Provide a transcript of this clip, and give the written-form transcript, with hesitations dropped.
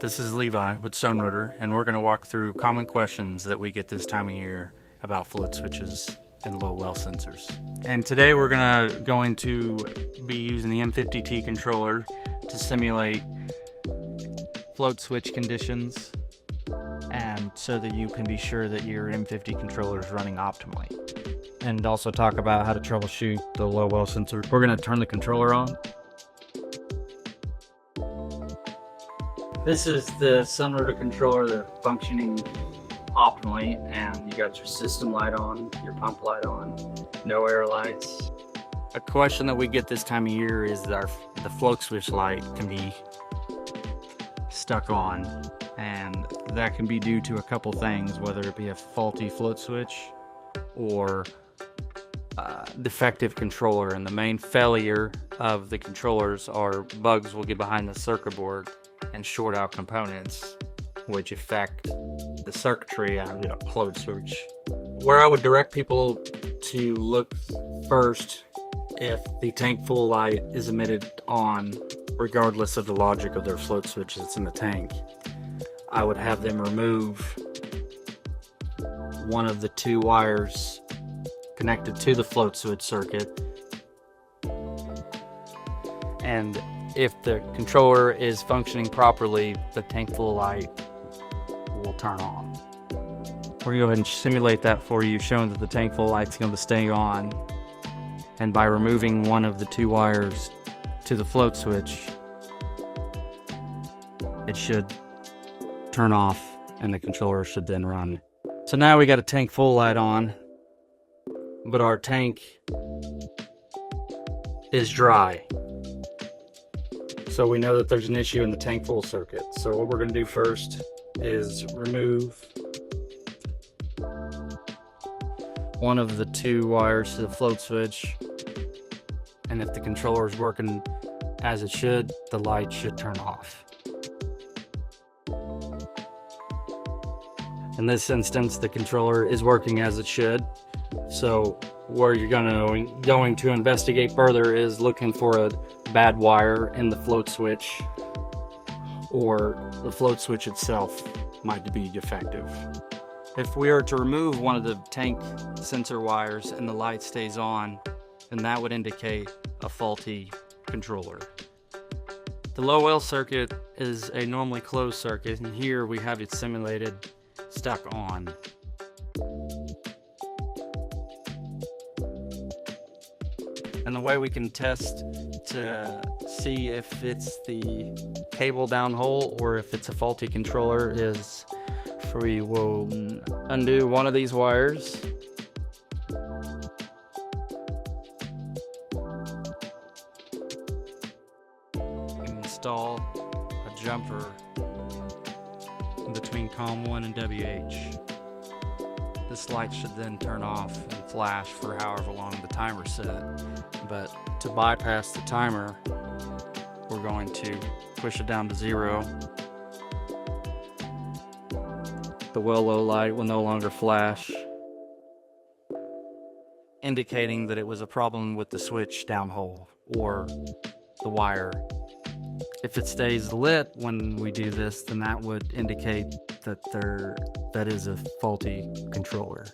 This is Levi with Sunrooter, and we're going to walk through common questions that we get this time of year about float switches and low well sensors. And today we're going to be using the M50T controller to simulate float switch conditions, and so that you can be sure that your M50 controller is running optimally. And also talk about how to troubleshoot the low well sensor. We're going to turn the controller on. This is the Sunrooter controller that's functioning optimally, and you got your system light on, your pump light on, no air lights. A question that we get this time of year is the float switch light can be stuck on, and that can be due to a couple things, whether it be a faulty float switch or defective controller. And the main failure of the controllers are bugs will get behind the circuit board and short out components, which affect the circuitry on the float switch. Where I would direct people to look first, if the tank full light is emitted on, regardless of the logic of their float switch that's in the tank, I would have them remove one of the two wires connected to the float switch circuit, and if the controller is functioning properly, the tank full light will turn on. We're going to go ahead and simulate that for you, showing that the tank full light's going to stay on, and by removing one of the two wires to the float switch, it should turn off and the controller should then run. So now we got a tank full light on, but our tank is dry. So we know that there's an issue in the tank full circuit. So what we're going to do first is remove one of the two wires to the float switch, and if the controller is working as it should, the light should turn off. In this instance, the controller is working as it should. So where you're going to investigate further is looking for a bad wire in the float switch, or the float switch itself might be defective. If we are to remove one of the tank sensor wires and the light stays on, then that would indicate a faulty controller. The low well circuit is a normally closed circuit, and here we have it simulated stuck on. And the way we can test to see if it's the cable downhole or if it's a faulty controller is we will undo one of these wires, and install a jumper in between COM1 and WH. This light should then turn off and flash for however long the timer's set. But to bypass the timer, we're going to push it down to 0. The well low light will no longer flash, indicating that it was a problem with the switch downhole or the wire. If it stays lit when we do this, then that would indicate that that is a faulty controller.